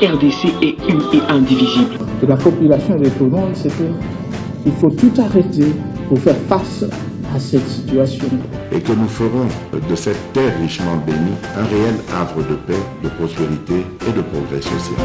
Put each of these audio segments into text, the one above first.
RDC est une et indivisible. De la population répondante, c'est qu'il faut tout arrêter pour faire face à cette situation. Et que nous ferons de cette terre richement bénie un réel havre de paix, de prospérité et de progrès social.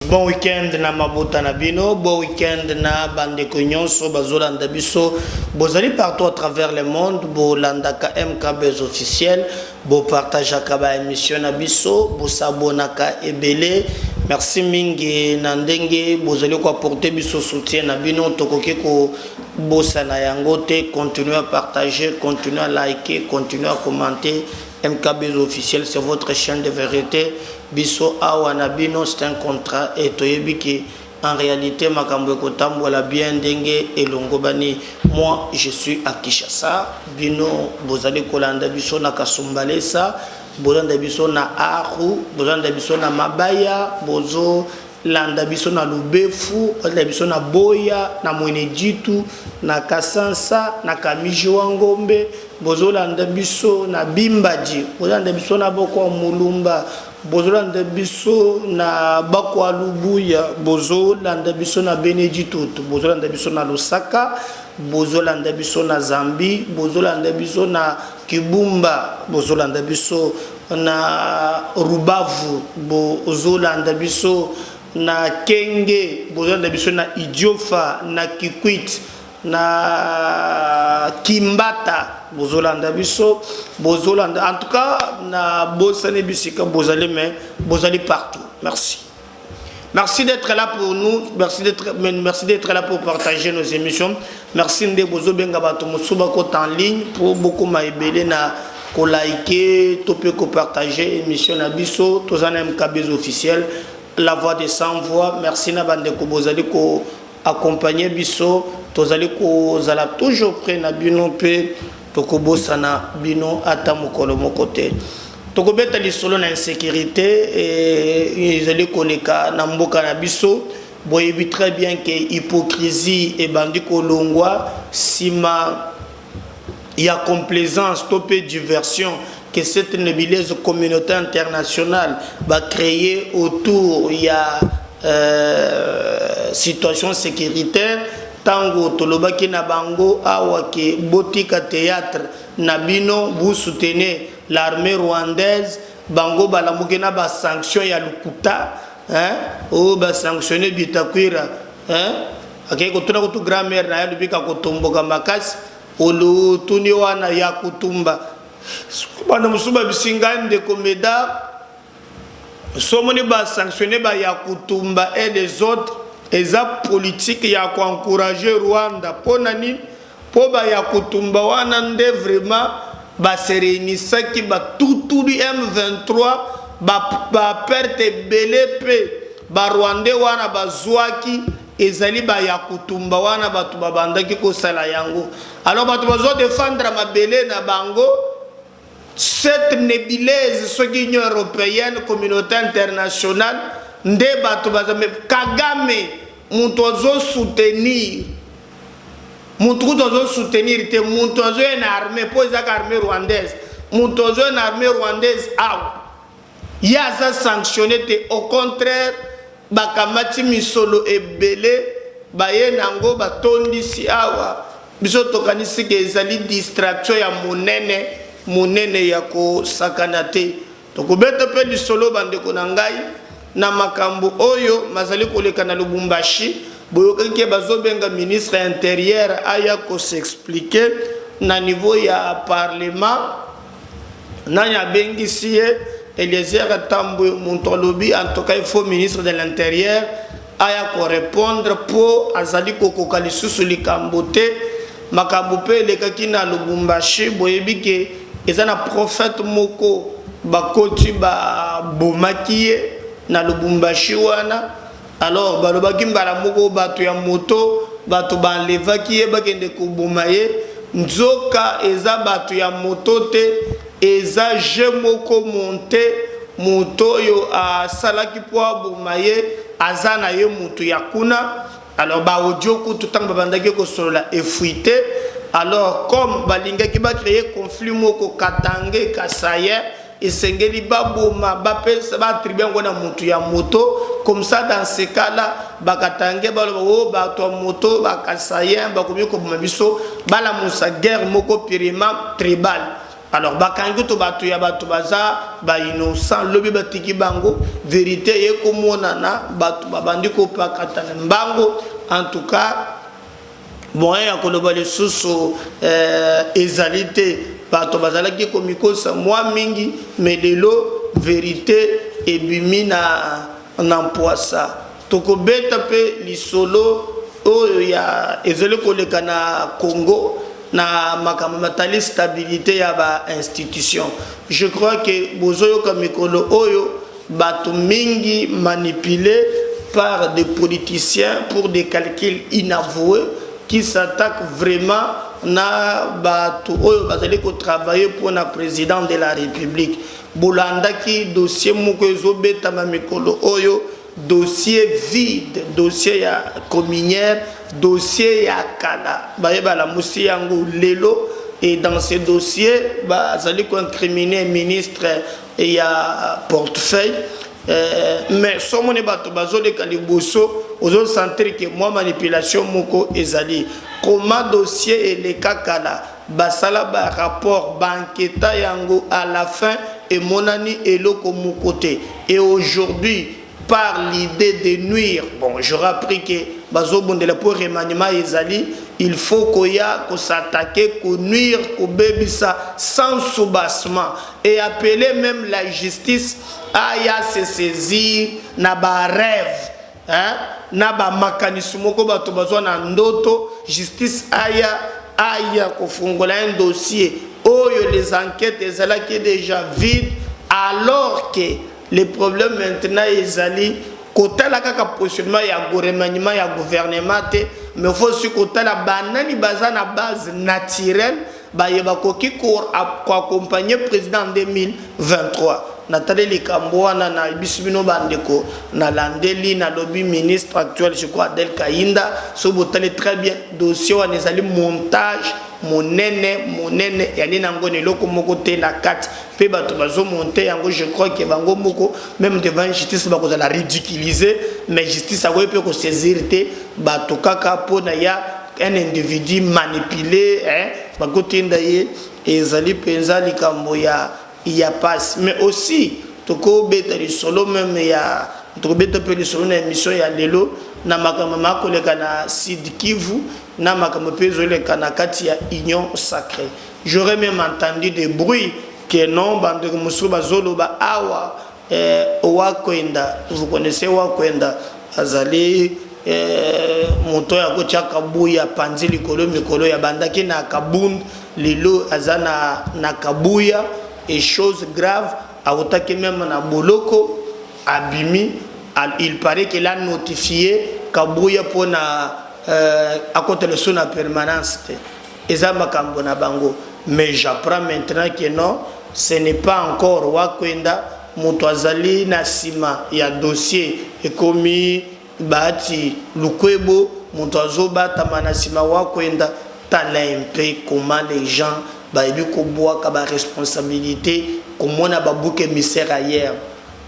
Bon week-end na Mabuta na bino, bon week-end na bandeko nyonso bazolanda biso, bozali partout à travers le monde, bolandaka MKBs officiel, bo partageaka ba émission na biso, bo sabonaka ebele. Merci mingi na ndenge bozali ko apporter biso soutien na bino, tokoki ko bossa na yango te, continuez à partager, continuez à liker, continuez à commenter. MKBs officiel, c'est votre chaîne de vérité. Biso awana bino, c'est un contrat et toyebiki en réalité makambo kotambo la bien dengue et longobani. Moi je suis à Kinshasa, bino bozali kolanda biso na Kasumbalesa, bozanda biso na Aru, bozanda biso na Mabaya, bozo landa biso na Lubefu, landa biso na Boya, na Mwenejitu, na Kasansa, na Kamijo Ngombe, bozo landa biso na Bimbaji, bozanda biso na Boko Mulumba, bozo landa biso na Bakwa Lubuya, bozo landa biso na Beneditutu, bozo landa biso na Lusaka, bozo landa biso na Zambi, bozo landa biso na Kibumba, bozo landa biso na Rubavu, bozo landa biso na Kenge, bozolanda biso na Idiofa, na Kikwit, na Kimbata, bozolanda biso, bozolanda, en tout cas na Bosane Bisika, bozali partout. Merci. Merci d'être là pour nous, merci d'être là pour partager nos émissions. Merci de bozo benga bato musuba ko en ligne pour beaucoup maibele na ko liker, to peut ko partager émission na biso, tozana MKBs officiel. La voix des sans voix, merci na bande ko bozali ko accompagner biso, tozali ko zala toujours près na bino pe to ko bosana bino ata mokolo mokote. To ko beta li solo na insécurité et ezali koleka na mboka na biso, boyebi très bien que hypocrisie et bandi ko longwa sima ya complaisance to pe diversion que cette nébuleuse communauté internationale va créer autour il y a situation sécuritaire tango tolobaki na bango awa ke botika théâtre nabino vous soutenez l'armée rwandaise bango balamuke na ba sanction ya lukuta hein o ba sanctionner bitakwira hein akay ko tuna ko tu grand-mère na ya lubika ko tomboka makasi olu tuni wana ya kutumba bana musuba bisingande komeda somoni ba sanctionner ba ya kutumba et les autres eza politique ya ko encourager Rwanda ponani po ba ya kutumba wana nde vraiment ba se réunissa ki ba tout du M23 ba perte belepe ba Rwandais wana ba zwaki ezali ba ya kutumba wana batu babandaki ko sala yango alors batu bazo défendre mabele na bango. Cette nébuleuse, ce l'Union européenne, communauté internationale, débat Kagame, Montozo soutenir, Montozo une armée, pour les armées rwandaises, Montozo une armée rwandaise, il y a ça sanctionné, au contraire, Bakamati Misolo et Belé, Baye Nango, Batondisi Awa, Bisoto Kanisi, Gezali, distraction, ya monene yako sakanate to ko beta pe di solo bande ko nangai na makambo oyo mazali koleka na Lubumbashi boyoka ke bazobenga ministre intérieur aya ko s'expliquer na niveau ya parlement na ya bengisie Eliezer Tambwe Muntolobi en tout cas il faut ministre de l'intérieur aya ko répondre pour azali ko kokali susu likambote makambo pe lekaki na Lubumbashi boyebi ke ezana prophète moko bakoti ba bomakiye na Lubumbashi wana alors balobaki mbala moko bato ya moto bato banlevaki ye bakende kubomaye nzoka eza bato ya moto te eza je moko monte moto yo a salaki po abomaye azana ye mutu ya kuna. Alors ba audio ku tout temps babandaki ko solola efuité. Alors comme balinga ki ba créer conflit moko Katange Kasaye esengeli baboma bapesa ba tribu ngona mutu ya moto. Comme ça dans ce cas là bakatange balo ba to moto bakasaye bakomi ko biso bala musa guerre moko pirima tribal. Alors bakangi to batu ya batu baza ba innocent lobi batiki bango vérité ye ko monana batu babandi ko pakatana mbango. En tout cas bon ya ko loba le susu ezalité bato bazalaki komikosa moi mingi mais lelo vérité ebimi na mpoasa tokobeta pe lisolo oyo ya ezele koleka na Congo na makambo matali stabilité ya ba institution. Je crois que bozoyo kamikolo oyo bato mingi manipulé par des politiciens pour des calculs inavoués qui s'attaquent vraiment na bato oyo bazali ko travailler pour na président de la République. Bolanda ki dossier moko ezobeta ma mikolo oyo dossier vide, dossier ya communière, dossier ya kala. Bayeba la musi yango lelo et dans ce dossier bazali ko incriminer ministre et ya portefeuille. Mais somo ne bato bazo de kaliboso ozo sentir que moi manipulation moko ezali comment dossier et les kakala basala ba rapport banqueta yango à la fin et monani eloko mon côté et aujourd'hui par l'idée de nuire bon j'aurais appris que bazo bondela pour remaniement ezali il faut qu'on s'attaque qu'on nuire qu'on bébisa sans soubassement et appeler même la justice à se saisir na ba rêve hein na ba makanismo ko bato bazwa na ndoto justice aya ko fungola un dossier oyo les enquêtes ezalaki déjà vides alors que les problèmes maintenant ezali kotala kaka positionnement ya remaniement ya gouvernement te mais faut aussi kotala banani baza na base naturelle ba yeba koki ko accompagner président en 2023. Nathalie Likamboana na bisibino bandeko na landeli na lobby ministre actuel je crois Del Kainda so botale très bien dossier wa nezali montage monene yani nango ne loko moko te na 4 pe bato bazo monter yango je crois que bango moko même devant justice ba ko la ridiculiser mais justice a ko pe ko saisir te bato kaka pona ya un individu manipulé hein ba ko tinda ye ezali penza likambo il y a pas mais aussi toko beta li solo même ya toko beta pe li solo na émission ya lelo na makambo makoleka na Sud Kivu na makambo pe zoleka na kati ya union sacrée. J'aurais même entendu des bruits que non bande musu bazolo ba awa Wakwenda vous connaissez Wakwenda azali moto ya ko chaka buya panzi likolo mikolo ya bandaki na kabund lelo azana na kabuya et chose grave autaki même na boloko abimi il paraît qu'il a notifié kabuya pour na à côté de son permanence eza makambo na bango mais j'apprends maintenant que non ce n'est pas encore Wakwenda moto azali na sima ya dossier ekomi bati lukwebo moto azobata na sima Wakwenda tala un peu comment les gens bayebi ko boa ka ba responsabilité comment na babouke misère ailleurs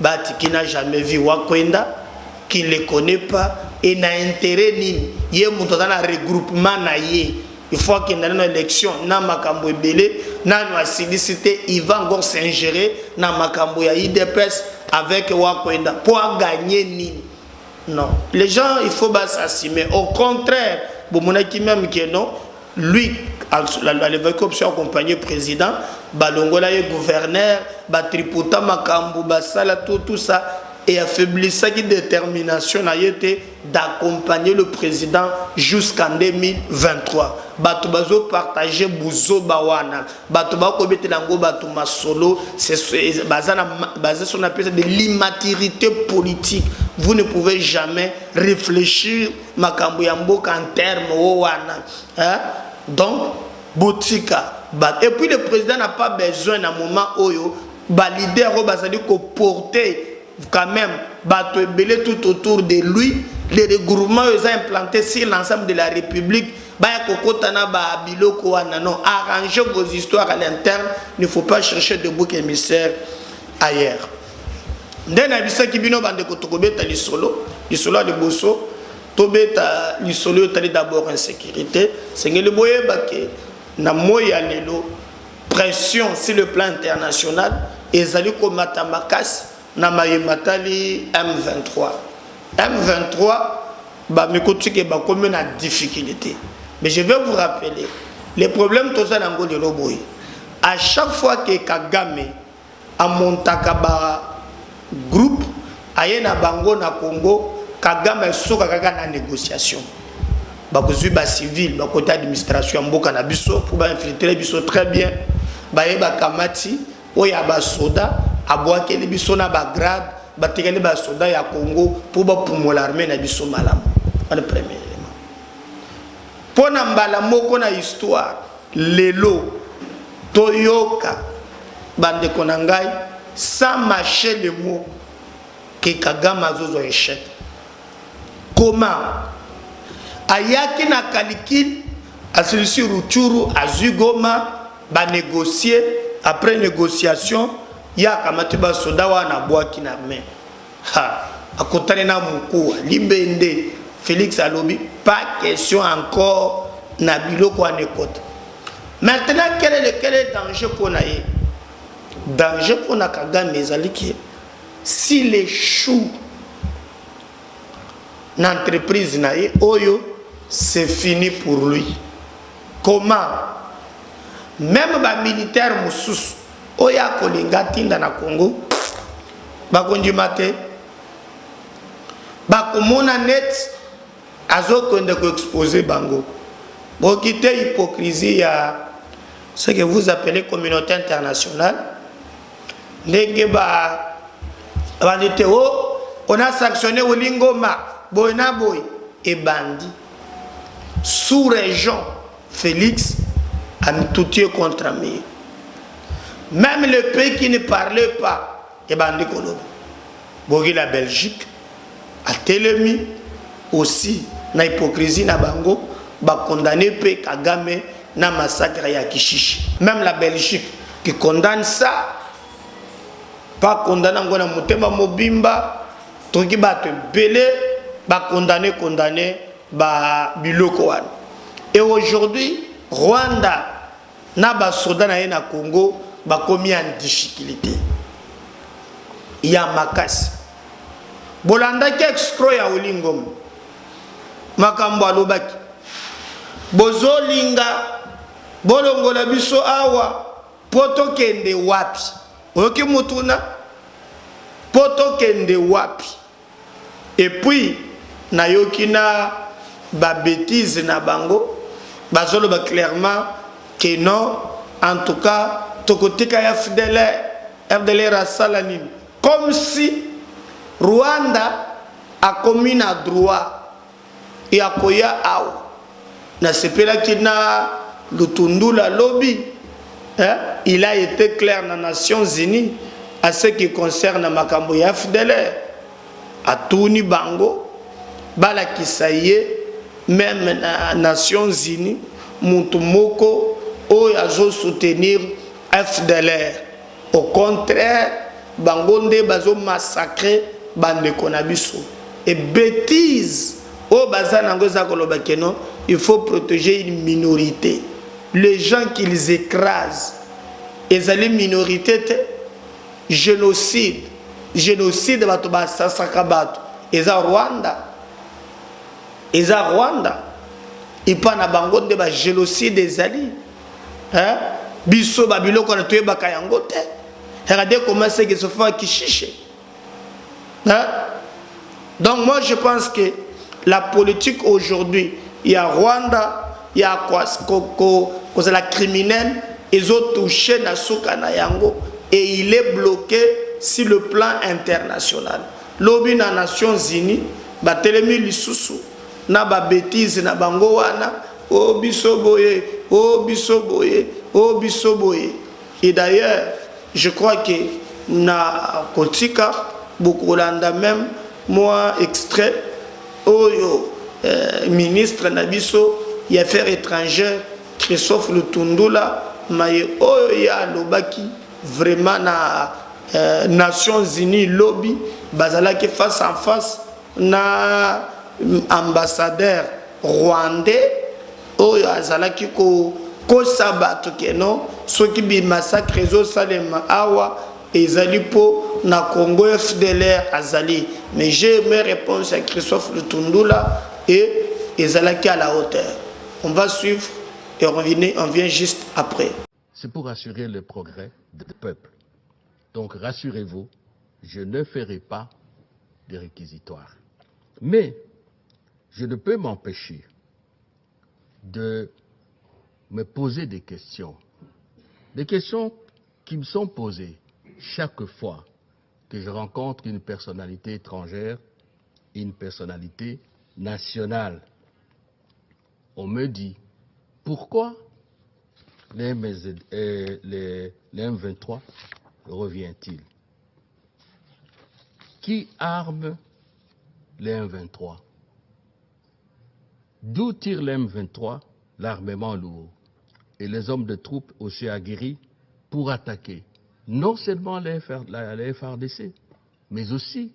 bati qui n'a jamais vu Wakwenda qui ne le connaît pas et n'a intérêt ni ye moto na regroupement na ye il faut qu'il y ait une élection na makambo ebele na no asidicité il va encore s'ingérer na makambo ya IDPS avec Wakwenda pour gagner ni non les gens il faut pas s'assumer au contraire bomonaki même que non lui à l'évacuation accompagné président balongola ye gouverneur batriputa makambo basala tout ça et affaiblissa qui détermination a été d'accompagner le président jusqu'en 2023. Bato bazo partager buzo bawana. Bato ba ko bete nango bato masolo c'est basé sur de l'immaturité politique. Vous ne pouvez jamais réfléchir makambo ya mboka en termes wana. Hein? Donc botika et puis le président n'a pas besoin d'un moment oyo ba leader bazali ko porter quand même bato ebele tout autour de lui, les regroupements ont implantés sur l'ensemble de la République. Baya kokotana ba biloko wana non, arrangez vos histoires à l'interne, il ne faut pas chercher de bouc émissaire ailleurs. Ndena bisa kibino bande kotokobeta lisolo de bosso, tobeta lisolo tali d'abord insécurité, c'est que le boye baké na moya lelo pression sur le plan international ezali ko matamakas na mayematali M23. M23 ba mikotike ba comme na difficulté. Mais je vais vous rappeler les problèmes tout ça dans de loboy. À chaque fois que Kagame a montaka ba groupe ayena bango na Congo, Kagame soka kaka na négociation. Ba kozui ba civil, ba côté administration mboka na biso pour ba infiltrer biso très bien. Ba yeba kamati oya ba soda abwake le biso na ba grade, ba tekele ba soda ya Congo pour ba pumola l'armée na biso malamu. Le premier élément. Pour mbala moko na histoire, lelo toyoka bande konangai sans mâcher le mot que Kagame azozo échec. Comment ayaki na kalikil asilisi Ruchuru azugoma ba négocier, après négociation ya kamati ba soda wana bwaki na main ha akotane na mukua libende Félix Alobi, pas question encore na biloko anekote. Maintenant, quel est le danger pour naïe? Danger pour na Kagame ezaliki s'il échoue l'entreprise naïe, oyo, c'est fini pour lui. Comment? Même ba militaire mususu oya kolinga tinda na Congo bakondi mate bakomona net azokonde ko exposer bango. Bon quitter hypocrisie à ce que vous appelez communauté internationale. Ndenge ba bandite on a sanctionné Olingoma, Boyna Boy et Bandi. Sous-région Félix a tout tué contre lui. Même le pays qui ne parlait pas, et Bandi Kolobo. Bogi la Belgique a télémi aussi na hypocrisie na bango ba condamné pe Kagame na massacre ya Kishishi. Même la Belgique qui condamne ça, pas condamné ngona mutema mobimba toki ba te belé ba condamné ba biloko wana. Et aujourd'hui Rwanda na ba soda na na Congo ba commis en difficulté. Il y a makasi bolanda ki excro ya Olingom makambo alobaki bozolinga bolongola biso awa poto kende wapi oyoki mutuna poto kende wapi. Et puis na yokina ba bêtise na bango bazoloba clairement que non, en tout cas tokotika ya FDLR rasalanini comme si Rwanda a commis un droit et a koya aou. Na sepela kina lutundula lobby. Il a été clair dans les Nations Unies à ce qui concerne makambo ya FDLR. A tourni bango, bala kisaye, même dans les Nations Unies, Moutoumoko, o yazo soutenir FDLR. Au contraire, bangonde bazo massacrer bande konabiso. Et bêtise, au bazanangoza kolobakeno, il faut protéger une minorité. Les gens qu'ils écrasent, ils allaient minorité, génocide, bato ba sasaka bato. Ils ont Rwanda, ils pas na bangonde ba génocide des alliés. Hein? Biso babilo ko na tué bakayangote. Regardez comment c'est qu'ils se font à Kishishi. Hein? Donc moi je pense que la politique aujourd'hui, il y a Rwanda, il y a quoi la criminelle, ils ont touché Nasuka na Yango et il est bloqué sur le plan international. Lobby na Nations Unies, ba telemi lisusu na ba bêtise na bango wana, oh bisoboye, oh bisoboye, oh bisoboye. Et d'ailleurs, je crois que na kotika bokolanda même moi extrait oyo ministre Nabiso y affaires étrangères Christophe Lutundula maye oyo ya lobaki vraiment na Nations Unies lobby bazalaki face en face na ambassadeur rwandais oyo azalaki ko sabato keno soki bi massacre ezo salema awa ezali po na Congo FDLR azali. Mais j'ai mes réponses à Christophe Lutundula et ezalaki à la hauteur. On va suivre et on vient juste après. C'est pour assurer le progrès du peuple. Donc rassurez-vous, je ne ferai pas de réquisitoire. Mais je ne peux m'empêcher de me poser des questions qui me sont posées chaque fois que je rencontre une personnalité étrangère, une personnalité nationale. On me dit, pourquoi les M23 revient-il? Qui arme les M23? D'où tire les M23 l'armement lourd et les hommes de troupes aussi aguerris pour attaquer non seulement les FARDC, mais aussi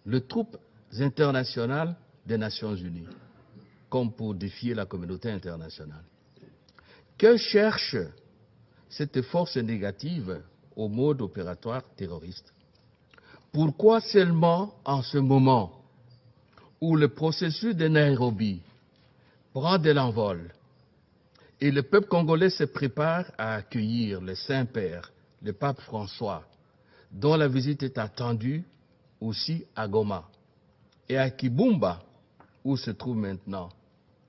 les troupes internationales des Nations Unies, comme pour défier la communauté internationale. Que cherche cette force négative au mode opératoire terroriste? Pourquoi seulement en ce moment où le processus de Nairobi prend de l'envol et le peuple congolais se prépare à accueillir le Saint-Père, le pape François, dont la visite est attendue aussi à Goma, et à Kibumba, où se trouve maintenant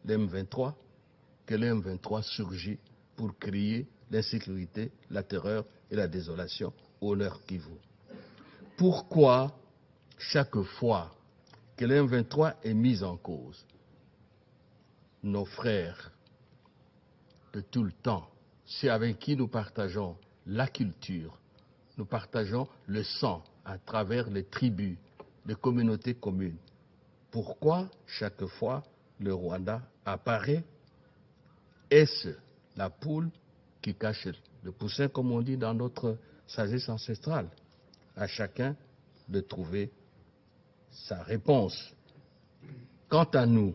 l'M23, que l'M23 surgit pour créer l'insécurité, la terreur et la désolation au Nord Kivu? Pourquoi, chaque fois que l'M23 est mis en cause, nos frères de tout le temps, ceux avec qui nous partageons la culture, nous partageons le sang à travers les tribus, les communautés communes, pourquoi chaque fois le Rwanda apparaît? Est-ce la poule qui cache le poussin, comme on dit dans notre sagesse ancestrale? À chacun de trouver sa réponse. Quant à nous,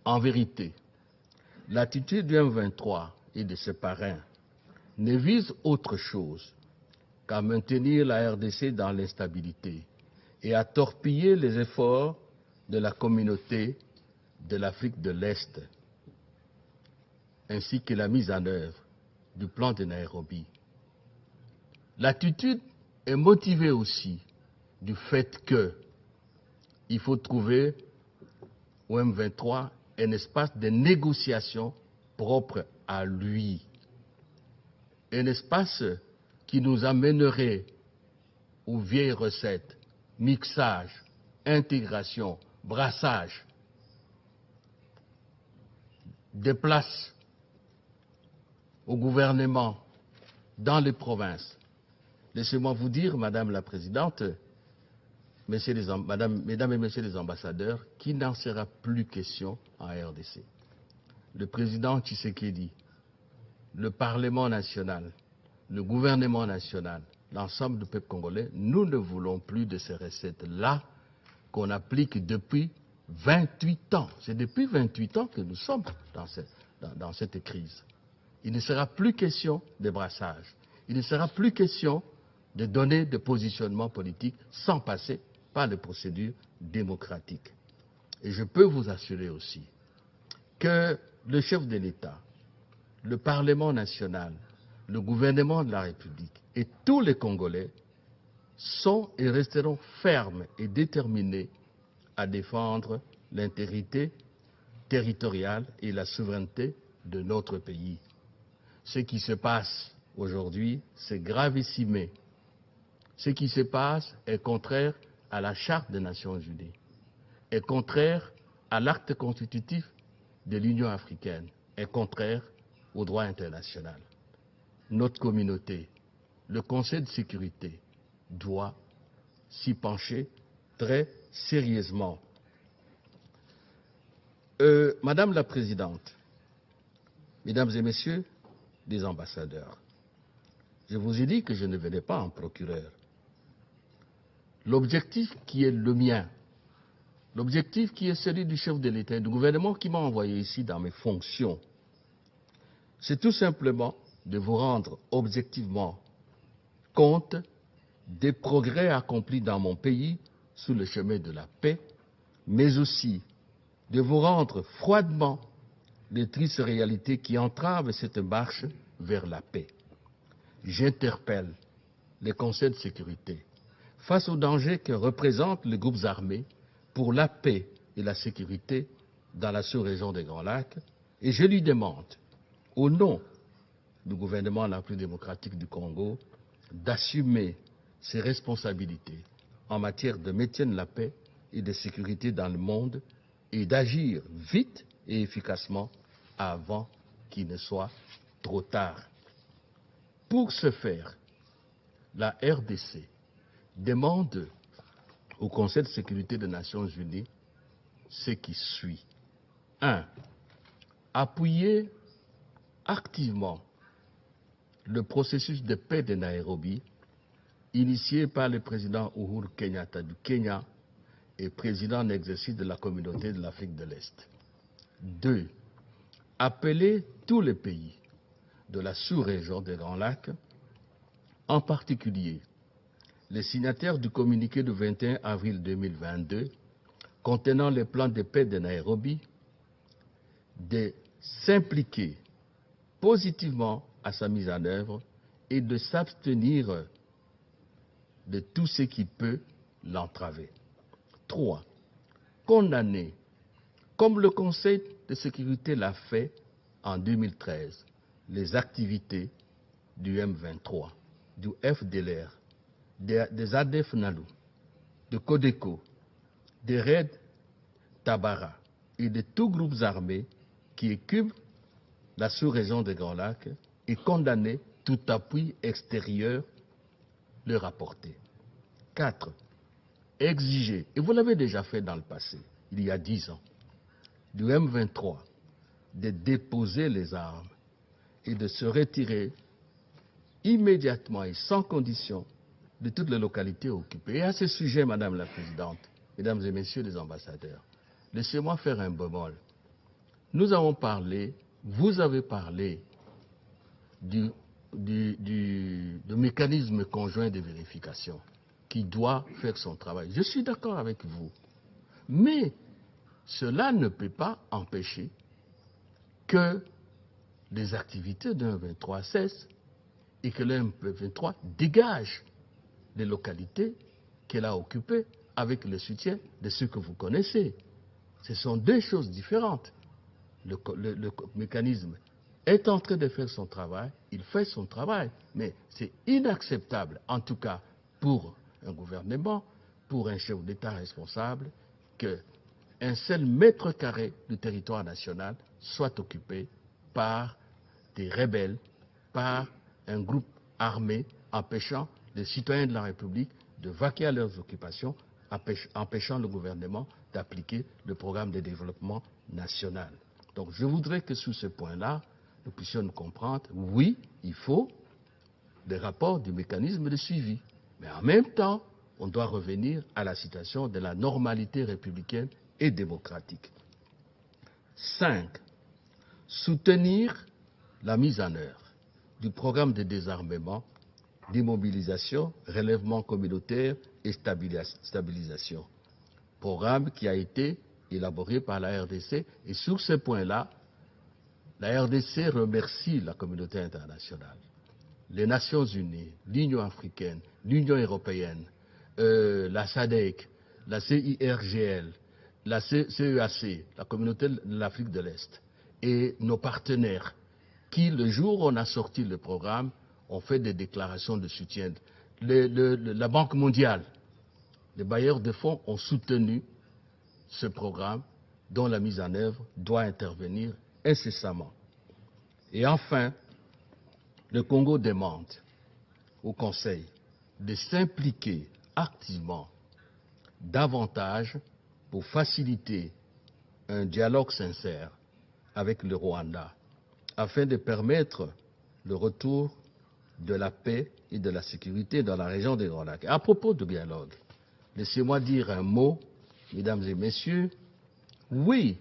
en vérité, l'attitude du M23 et de ses parrains ne vise autre chose qu'à maintenir la RDC dans l'instabilité et à torpiller les efforts de la communauté de l'Afrique de l'Est, ainsi que la mise en œuvre du plan de Nairobi. L'attitude est motivée aussi du fait qu'il faut trouver au M23 un espace de négociation propre à lui, un espace qui nous amènerait aux vieilles recettes, mixage, intégration, brassage, des places au gouvernement dans les provinces. Laissez-moi vous dire, Madame la Présidente, Mesdames et Messieurs les ambassadeurs, qu'il n'en sera plus question en RDC. Le président Tshisekedi, le Parlement national, le gouvernement national, l'ensemble du peuple congolais, nous ne voulons plus de ces recettes-là qu'on applique depuis 28 ans. C'est depuis 28 ans que nous sommes dans cette crise. Il ne sera plus question de brassage. Il ne sera plus question de donner des positionnements politiques sans passer par les procédures démocratiques. Et je peux vous assurer aussi que le chef de l'État, le Parlement national, le gouvernement de la République et tous les Congolais sont et resteront fermes et déterminés à défendre l'intégrité territoriale et la souveraineté de notre pays. Ce qui se passe aujourd'hui, c'est gravissime. Ce qui se passe est contraire à la Charte des Nations Unies, est contraire à l'acte constitutif de l'Union africaine, est contraire au droit international. Notre communauté, le Conseil de sécurité, doit s'y pencher très sérieusement. Madame la Présidente, Mesdames et Messieurs les ambassadeurs, je vous ai dit que je ne venais pas en procureur. L'objectif qui est le mien, l'objectif qui est celui du chef de l'État et du gouvernement qui m'a envoyé ici dans mes fonctions, c'est tout simplement de vous rendre objectivement compte des progrès accomplis dans mon pays sous le chemin de la paix, mais aussi de vous rendre froidement les tristes réalités qui entravent cette marche vers la paix. J'interpelle les conseils de sécurité face aux dangers que représentent les groupes armés pour la paix et la sécurité dans la sous-région des Grands Lacs, et je lui demande, au nom du gouvernement la plus démocratique du Congo, d'assumer ses responsabilités en matière de maintien de la paix et de sécurité dans le monde et d'agir vite et efficacement avant qu'il ne soit trop tard. Pour ce faire, la RDC demande au Conseil de sécurité des Nations Unies ce qui suit. 1. Appuyer activement le processus de paix de Nairobi, initié par le président Uhuru Kenyatta du Kenya et président en exercice de la Communauté de l'Afrique de l'Est. 2. Appeler tous les pays de la sous-région des Grands Lacs, en particulier les signataires du communiqué du 21 avril 2022 contenant les plans de paix de Nairobi, de s'impliquer positivement à sa mise en œuvre et de s'abstenir de tout ce qui peut l'entraver. 3. Condamner, comme le Conseil de sécurité l'a fait en 2013, les activités du M23, du FDLR, des ADF Nalu, de Codeco, des Red Tabara et de tous groupes armés qui occupent la sous-région des Grands Lacs et condamner tout appui extérieur leur apporter. 4. Exiger, et vous l'avez déjà fait dans le passé, il y a 10 ans, du M23 de déposer les armes et de se retirer immédiatement et sans condition de toutes les localités occupées. Et à ce sujet, Madame la Présidente, Mesdames et Messieurs les ambassadeurs, laissez-moi faire un bémol. Nous avons parlé, vous avez parlé du mécanisme conjoint de vérification qui doit faire son travail. Je suis d'accord avec vous, mais cela ne peut pas empêcher que les activités d'un 23 cessent et que le M23 dégage des localités qu'elle a occupées avec le soutien de ceux que vous connaissez. Ce sont deux choses différentes. Le mécanisme est en train de faire son travail, il fait son travail, mais c'est inacceptable, en tout cas pour un gouvernement, pour un chef d'État responsable, qu'un seul mètre carré du territoire national soit occupé par des rebelles, par un groupe armé empêchant les citoyens de la République de vaquer à leurs occupations, empêchant le gouvernement d'appliquer le programme de développement national. Donc je voudrais que sous ce point-là, nous puissions nous comprendre, oui, il faut des rapports du mécanisme de suivi, mais en même temps, on doit revenir à la situation de la normalité républicaine et démocratique. 5. Soutenir la mise en œuvre du programme de désarmement, d'immobilisation, relèvement communautaire et stabilisation. Programme qui a été élaboré par la RDC et sur ce point-là, la RDC remercie la communauté internationale, les Nations Unies, l'Union africaine, l'Union européenne, la SADC, la CIRGL, la CEAC, la communauté de l'Afrique de l'Est et nos partenaires qui, le jour où on a sorti le programme, ont fait des déclarations de soutien. La Banque mondiale, les bailleurs de fonds ont soutenu ce programme dont la mise en œuvre doit intervenir incessamment. Et enfin, le Congo demande au Conseil de s'impliquer activement davantage pour faciliter un dialogue sincère avec le Rwanda afin de permettre le retour de la paix et de la sécurité dans la région des Grands Lacs. À propos de dialogue, laissez-moi dire un mot, mesdames et messieurs. Oui,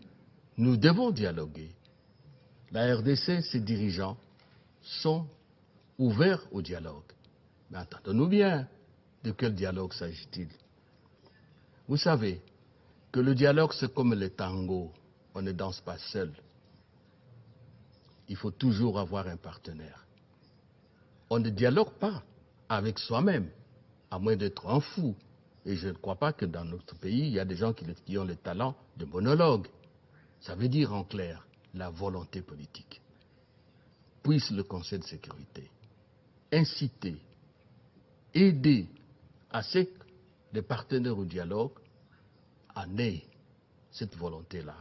nous devons dialoguer. La RDC, ses dirigeants sont ouverts au dialogue. Mais entendons-nous bien, de quel dialogue s'agit-il? Vous savez que le dialogue, c'est comme le tango. On ne danse pas seul. Il faut toujours avoir un partenaire. On ne dialogue pas avec soi-même, à moins d'être un fou. Et je ne crois pas que dans notre pays, il y a des gens qui ont le talent de monologue. Ça veut dire en clair, la volonté politique. Puisse le Conseil de sécurité inciter, aider à ce que les partenaires au dialogue en aient cette volonté-là.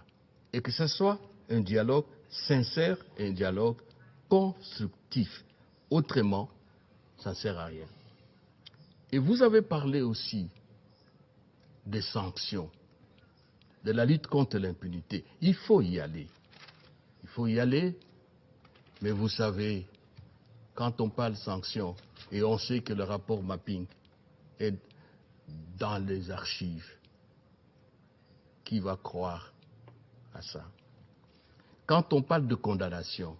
Et que ce soit un dialogue sincère et un dialogue constructif. Autrement, ça ne sert à rien. Et vous avez parlé aussi des sanctions, de la lutte contre l'impunité. Il faut y aller. Il faut y aller, mais vous savez, quand on parle sanctions, et on sait que le rapport mapping est dans les archives, qui va croire à ça? Quand on parle de condamnation,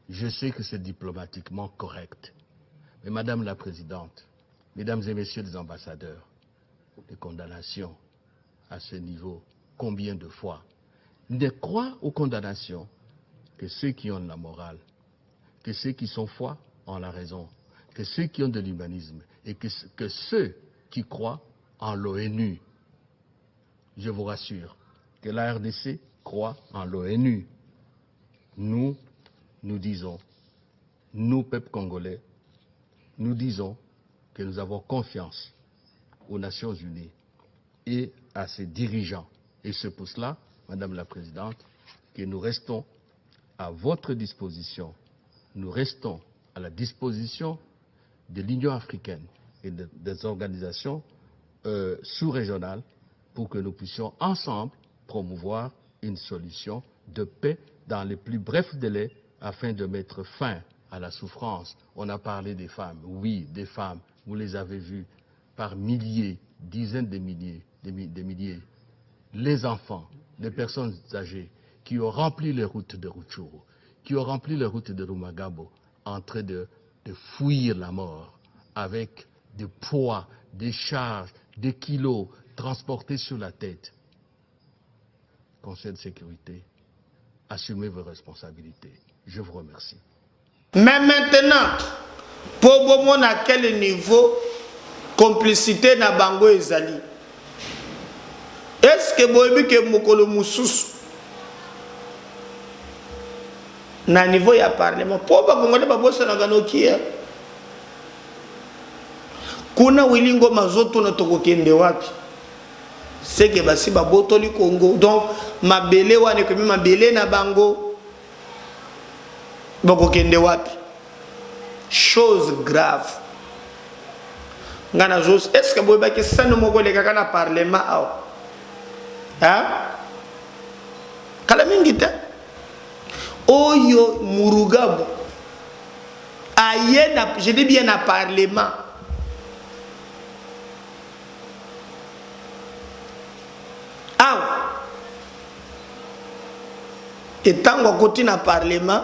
je sais que c'est diplomatiquement correct. Mais Madame la Présidente, Mesdames et Messieurs les ambassadeurs, les condamnations à ce niveau, combien de fois? Ne croient aux condamnations que ceux qui ont la morale, que ceux qui sont foi ont la raison, que ceux qui ont de l'humanisme et que ceux qui croient en l'ONU. Je vous rassure que la RDC croit en l'ONU. Nous disons, nous, peuple congolais, nous disons que nous avons confiance aux Nations Unies et à ses dirigeants. Et c'est pour cela, Madame la Présidente, que nous restons à votre disposition. Nous restons à la disposition de l'Union africaine et des organisations sous-régionales pour que nous puissions ensemble promouvoir une solution de paix dans les plus brefs délais afin de mettre fin à la souffrance. On a parlé des femmes. Oui, des femmes. Vous les avez vues par milliers, dizaines de milliers, des milliers. Les enfants, les personnes âgées qui ont rempli les routes de Rutshuru, qui ont rempli les routes de Rumagabo, en train de fuir la mort avec des poids, des charges, des kilos transportés sur la tête. Conseil de sécurité, assumez vos responsabilités. Je vous remercie. Mais maintenant, pour vous à quel niveau complicité na bango ezali? Est-ce que vous que mokolo mususu na niveau ya parlement po ba kongole ba bosa na ganokia kuna wilingo mazoto na tokokende wapi? C'est que basi ba botoli Congo. Donc mabele wane ko mabele na bango bokokende wapi? Chose grave. Ngana jos est-ce que boy ba ke sanu moko le kaka na parlement aw? Hein? Kala mingita Oyo Murugabo aye na, je dis bien na parlement. Et tant qu'on continue à parlement,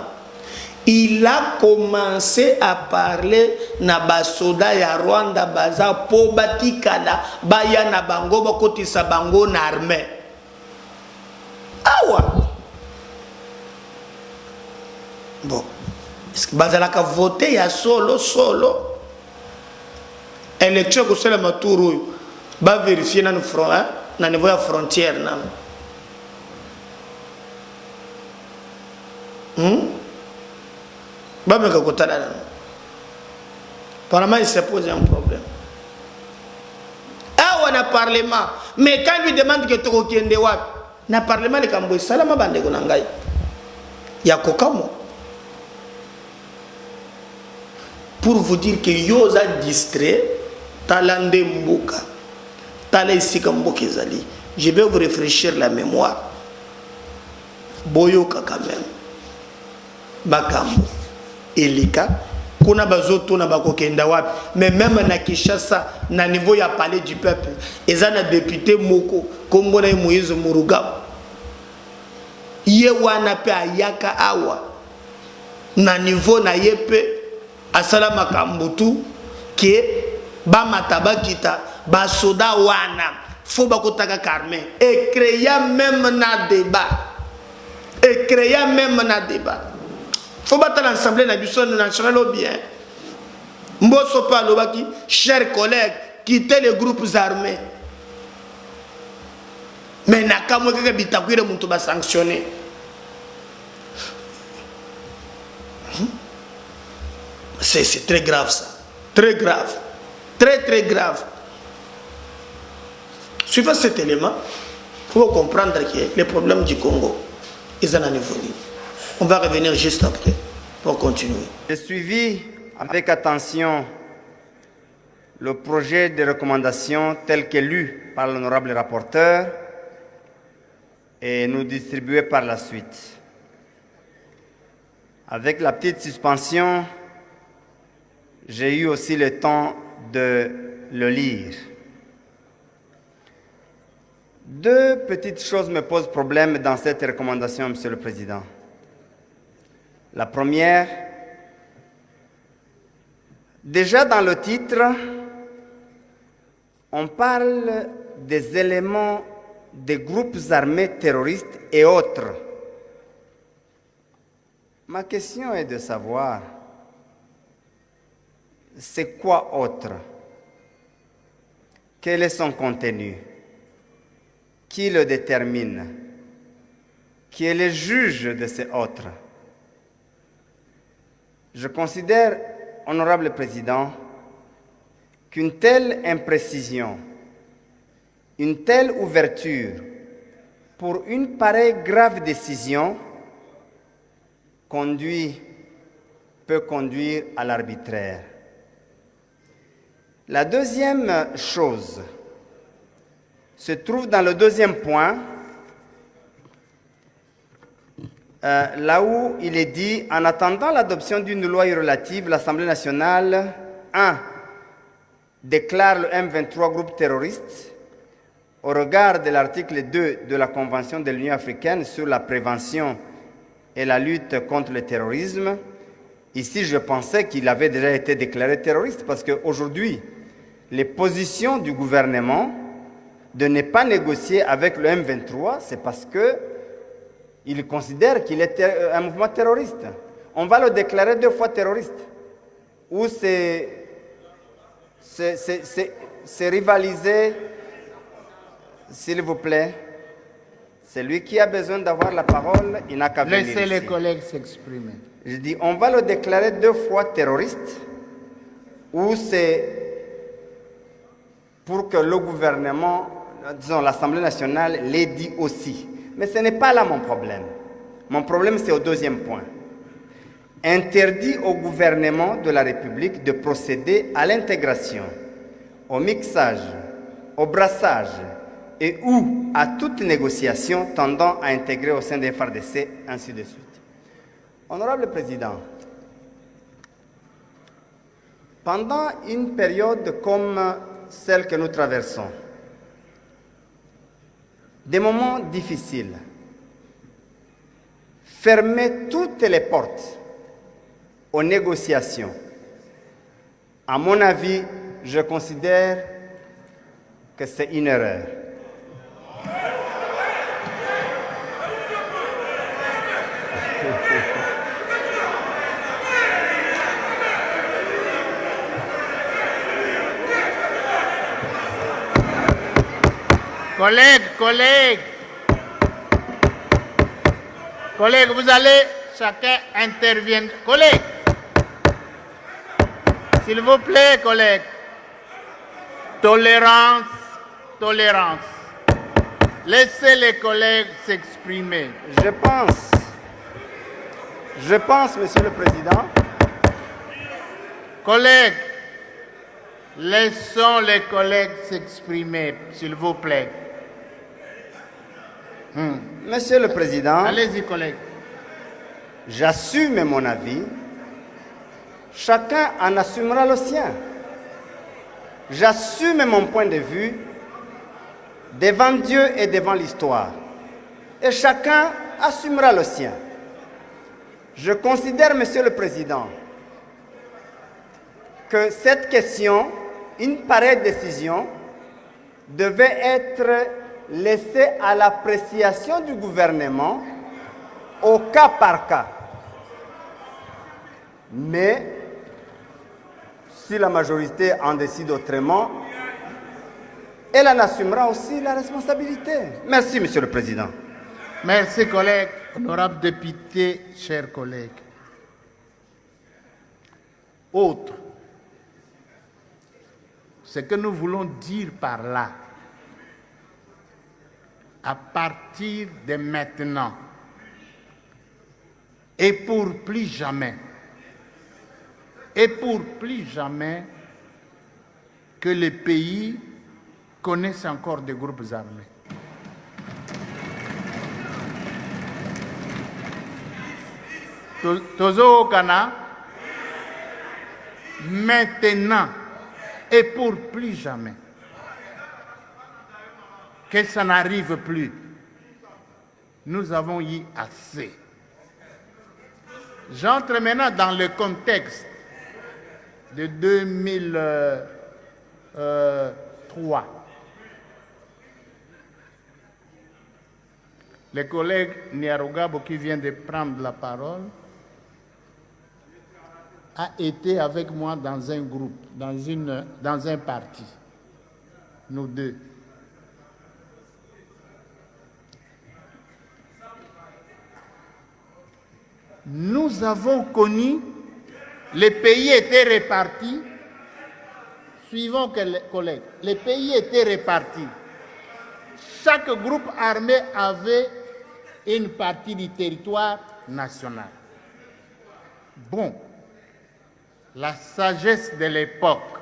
il a commencé à parler na basoda ya Rwanda baza po batikala baya na bango bakotisa bango na armée. Awa. Bon. Est-ce que bazala ka voter ya solo élection ko sala maturu ba vérifier na front hein na niveau ya frontière na. Apparemment, il s'est posé un problème. Ah, on a parlement. Mais quand il lui demande que tu es au na parlement, le Camboy, salama bande gonangai. Yakokamo. Pour vous dire que Yosa distrait, talande mboka tala isika mboka ezali. Je vais vous réfléchir la mémoire. Boyoka quand même. Bakambo elika kuna bazoto na bakokenda wapi, mais même na Kinshasa na niveau ya palais du peuple ezana député moko kombo na Moïse Muruga ye wana pe ayaka awa na niveau na yepe asala makambo tu ke ba matabakita ba soda wana faut bakotaka Carmen et créer même na débat faut battre l'Assemblée nationale au bien. Mbosso Palobaki, chers collègues, quittez les groupes armés. Mais Nakamwe Bitakwire Moutou sanctionné. C'est très grave ça. Très grave. Très grave. Suivant cet élément, il faut comprendre que les problèmes du Congo, ils en ont évolué. On va revenir juste après pour continuer. J'ai suivi avec attention le projet de recommandation tel que lu par l'honorable rapporteur et nous distribué par la suite. Avec la petite suspension, j'ai eu aussi le temps de le lire. Deux petites choses me posent problème dans cette recommandation, Monsieur le Président. La première, déjà dans le titre, on parle des éléments des groupes armés terroristes et autres. Ma question est de savoir, c'est quoi autre? Quel est son contenu? Qui le détermine? Qui est le juge de ces autres? Je considère, honorable Président, qu'une telle imprécision, une telle ouverture pour une pareille grave décision peut conduire à l'arbitraire. La deuxième chose se trouve dans le deuxième point, là où il est dit, en attendant l'adoption d'une loi relative, l'Assemblée nationale, 1. déclare le M23 groupe terroriste au regard de l'article 2 de la Convention de l'Union africaine sur la prévention et la lutte contre le terrorisme. Ici, je pensais qu'il avait déjà été déclaré terroriste parce qu'aujourd'hui, les positions du gouvernement de ne pas négocier avec le M23, c'est parce que il considère qu'il est un mouvement terroriste. On va le déclarer 2 fois terroriste. Ou c'est rivaliser, s'il vous plaît. Celui qui a besoin d'avoir la parole, il n'a qu'à venir ici. Laissez les collègues s'exprimer. Je dis, on va le déclarer 2 fois terroriste, ou c'est pour que le gouvernement, disons l'Assemblée nationale, l'ait dit aussi. Mais ce n'est pas là mon problème. Mon problème, c'est au deuxième point. Interdit au gouvernement de la République de procéder à l'intégration, au mixage, au brassage et ou à toute négociation tendant à intégrer au sein des FARDC, ainsi de suite. Honorable Président, pendant une période comme celle que nous traversons, des moments difficiles, fermer toutes les portes aux négociations, à mon avis, je considère que c'est une erreur. Collègues, vous allez chacun intervenir. Collègues, s'il vous plaît, collègues. Tolérance. Laissez les collègues s'exprimer. Je pense, Monsieur le Président. Collègues, Laissons les collègues s'exprimer, s'il vous plaît. Monsieur le Président, Allez-y, collègues. j'assume mon avis. Chacun en assumera le sien. J'assume mon point de vue devant Dieu et devant l'histoire. Et chacun assumera le sien. Je considère, Monsieur le Président, que cette question, une pareille décision, devait être laissée à l'appréciation du gouvernement au cas par cas. Mais si la majorité en décide autrement, elle en assumera aussi la responsabilité. Merci, Monsieur le Président. Merci, collègues. Honorables députés, chers collègues. Autre. Ce que nous voulons dire par là, à partir de maintenant, et pour plus jamais, que le pays connaisse encore des groupes armés. Tozo Kana, maintenant et pour plus jamais, que ça n'arrive plus. Nous avons eu assez. J'entre maintenant dans le contexte de 2003. Le collègue Niarogabo qui vient de prendre la parole a été avec moi dans un groupe, dans un parti, nous deux. Nous avons connu, les pays étaient répartis, suivant que les collègues, les pays étaient répartis. Chaque groupe armé avait une partie du territoire national. Bon, la sagesse de l'époque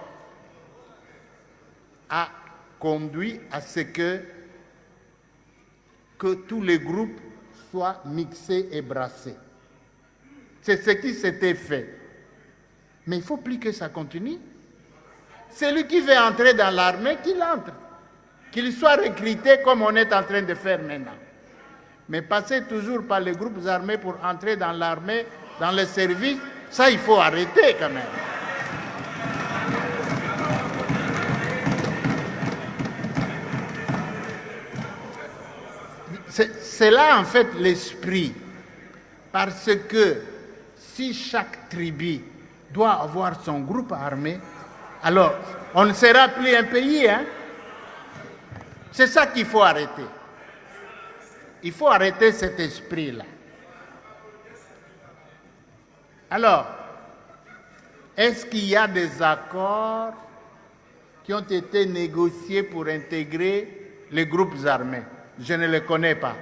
a conduit à ce que tous les groupes soient mixés et brassés. C'est ce qui s'était fait. Mais il ne faut plus que ça continue. Celui qui veut entrer dans l'armée, qu'il entre. Qu'il soit recruté comme on est en train de faire maintenant. Mais passer toujours par les groupes armés pour entrer dans l'armée, dans le service, ça il faut arrêter quand même. C'est là en fait l'esprit. Parce que si chaque tribu doit avoir son groupe armé, alors on ne sera plus un pays, hein? C'est ça qu'il faut arrêter. Il faut arrêter cet esprit-là. Alors, est-ce qu'il y a des accords qui ont été négociés pour intégrer les groupes armés? Je ne les connais pas.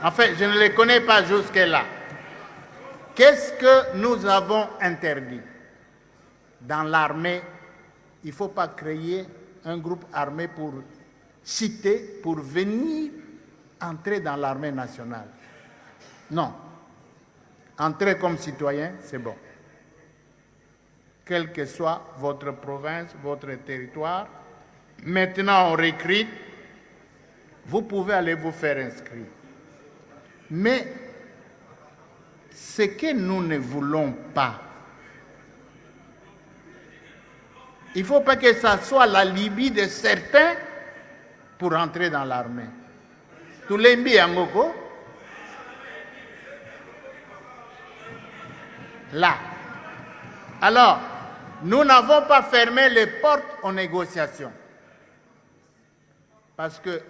En fait, je ne les connais pas jusque-là. Qu'est-ce que nous avons interdit? Dans l'armée, il ne faut pas créer un groupe armé pour citer, pour venir entrer dans l'armée nationale. Non. Entrer comme citoyen, c'est bon. Quelle que soit votre province, votre territoire, maintenant on recrute, vous pouvez aller vous faire inscrire. Mais ce que nous ne voulons pas, il ne faut pas que ça soit la Libye de certains pour entrer dans l'armée. Tout l'embi angoko. Là. Alors, nous n'avons pas fermé les portes aux négociations. Parce que,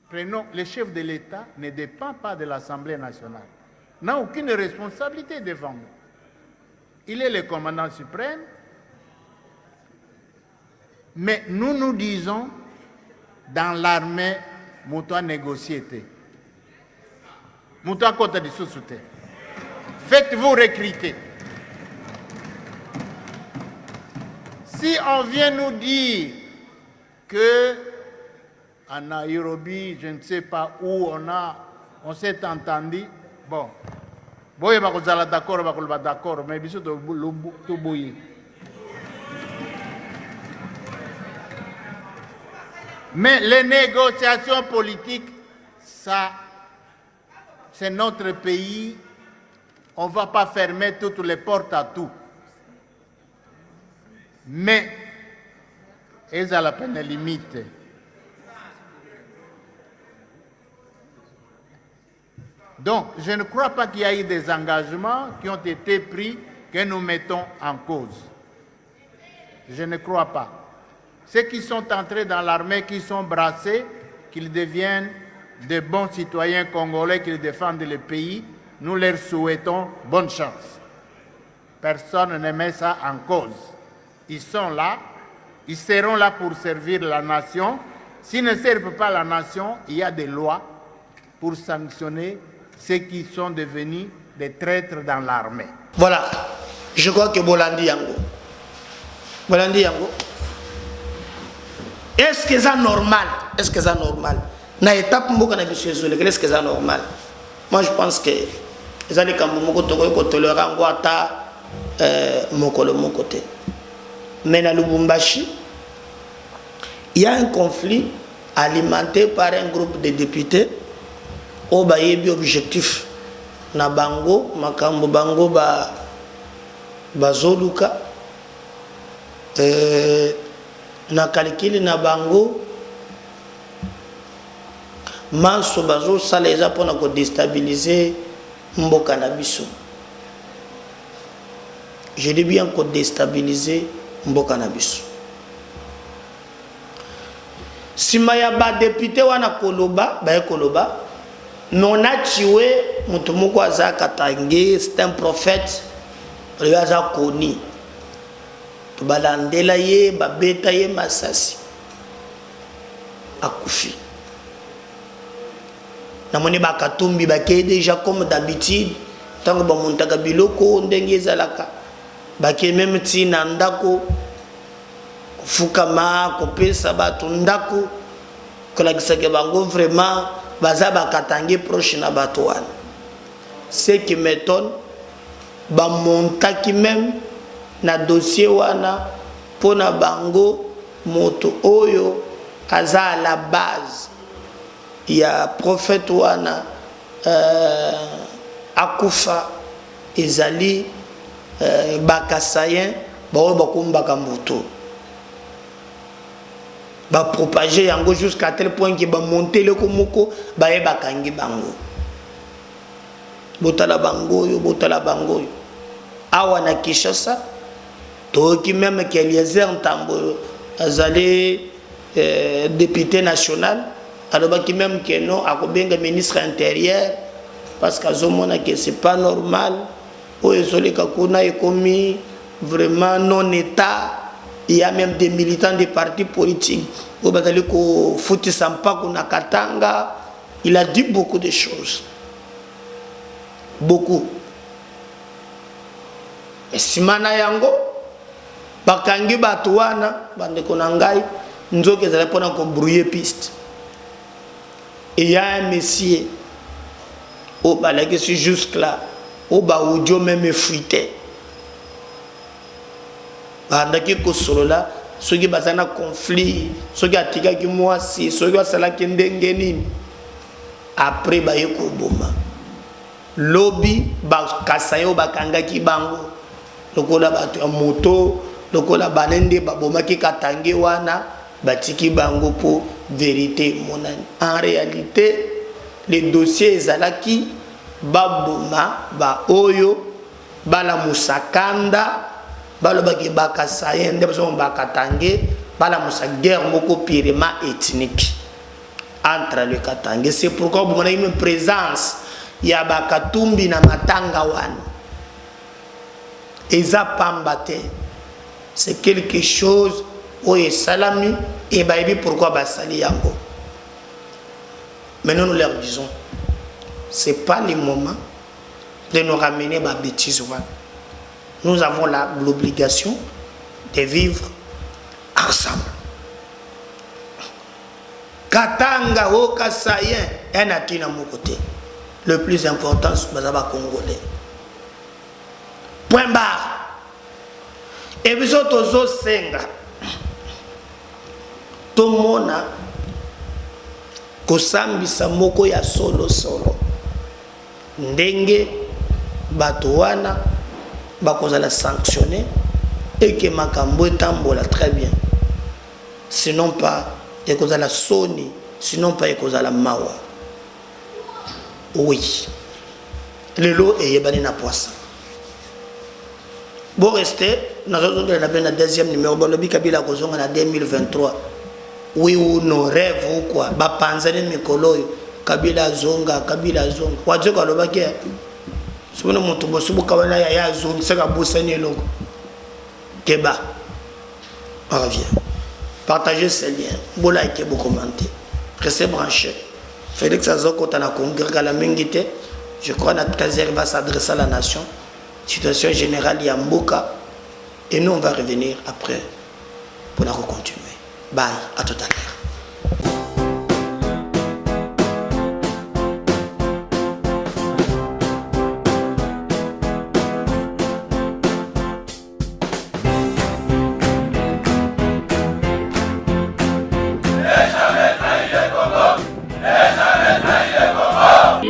prenons, le chef de l'État ne dépend pas de l'Assemblée nationale. N'a aucune responsabilité devant nous. Il est le commandant suprême. Mais nous disons, dans l'armée, Moutoua négocié. Moutoua côté de sous-souté. Faites-vous recruter. Si on vient nous dire que à Nairobi, je ne sais pas où on s'est entendu, bon, boye bakozala d'accord, bakolba d'accord, mais biso to boye. Mais les négociations politiques, ça, c'est notre pays. On ne va pas fermer toutes les portes à tout. Mais, ils ont la peine limite. Donc, je ne crois pas qu'il y a eu des engagements qui ont été pris que nous mettons en cause. Je ne crois pas. Ceux qui sont entrés dans l'armée, qui sont brassés, qu'ils deviennent de bons citoyens congolais, qu'ils défendent le pays, nous leur souhaitons bonne chance. Personne ne met ça en cause. Ils sont là, ils seront là pour servir la nation. S'ils ne servent pas la nation, il y a des lois pour sanctionner ceux qui sont devenus des traîtres dans l'armée. Voilà, je crois que Bolandi Yango. Bolandi Yango. Est-ce que c'est normal? Est-ce que c'est normal? Na étape mboka na biso ezole, est-ce que c'est normal? Moi je pense que les allez quand moko toko tolérant ngwata mokolo mon côté. Mais na Lubumbashi, il y a un conflit alimenté par un groupe de députés au bayebi objectif na bango makambo bango bazoluka na calcul na bango manso bazo sala eza pona ko déstabiliser mboka na biso. Je dis bien ko déstabiliser mboka na biso. Sima ya ba député wana koloba ba koloba non a tué mutumoko aza Katange, c'est un prophète lui aza koni to balandela ye babeta ye masasi akufi na moni bakatumbi bake déjà comme d'habitude tango ba montaka biloko ndenge ezalaka bake même tina ndako kufukama kopesa bato ndako kolakisa ke bango vraiment baza bakatange proche na bato wana. Ce qui m'étonne ba montaki même na dossier wana pona bango moto oyo aza à la base ya prophète wana akufa ezali bakasayen baoyo bakumbaka moto ba propager yango jusqu'à tel point que ba monter le komoko ba e bakangi bango botala bango yo awa na Kinshasa to ki même que Eliezer Ntambo azali député national alors qui même que non akobenga ministre intérieur parce qu'azomona que c'est pas normal o ezoleka kuna ekomi vraiment non état. Il y a même des militants des partis politiques. Il a dit beaucoup de choses. Beaucoup. Mais si mana yango, bakangi batuana, bande konangai, nzoke zale pona ko brouiller piste. Et il y a un monsieur, au balaki sur jusque là, au baoudio même fuité. Bandaki ko solola soki bazana conflit soki atika ki mwasi soki asala ki ndenge nini après baye ko boma lobby ba kasayo bakanga ki bango lokola bato ya moto lokola banende baboma ki Katange wana batiki bango pour vérité monani. En réalité les dossiers ezalaki baboma ba oyo bala musakanda balobaki bakasaye nde bazo Katange bala musa guerre moko purement ethnique entre le Katange. C'est pourquoi vous avez une présence ya bakatumbi na matanga wana eza pambate. C'est quelque chose où est salami et baïbi pourquoi basali yango. Maintenant nous leur disons c'est pas le moment de nous ramener ma bêtise wana. Nous avons l'obligation de vivre ensemble. Katanga Oka Sayen, un atout à mon côté. Le plus important, c'est que Congolais. Point barre. Et vous autres, Senga. Tout le monde a kosambisa moko ya solo solo. Ndenge Batouana bakozala sanctionné et que makambo etambola très bien. Sinon pas ekozala soni, sinon pas ekozala mawa. Oui. Le lot est yebani na poisson. Bon rester, nous avons la deuxième numéro, bon le Kabila kozonga na 2023. Oui ou non, rêve ou quoi, ba panzane mikolo Kabila zonga, Kabila zonga. Wadjo ka loba ke. Sono moto bo subu kabana ya zonga, seka bosani logo. Keba. On revient. Partagez ces liens, vous likez, vous commentez. Restez branchés. Félix Azoko tana congrès la mingité. Je crois que notre Kazer va s'adresser à la nation. Situation générale Yamboka. Et nous on va revenir après pour la continuer. Bye, à tout à l'heure.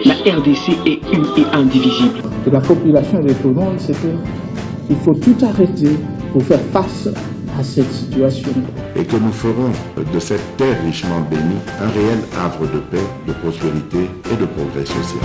La RDC est une et indivisible. Et la population de tout le monde, c'est qu'il faut tout arrêter pour faire face à cette situation. Et que nous ferons de cette terre richement bénie un réel havre de paix, de prospérité et de progrès social.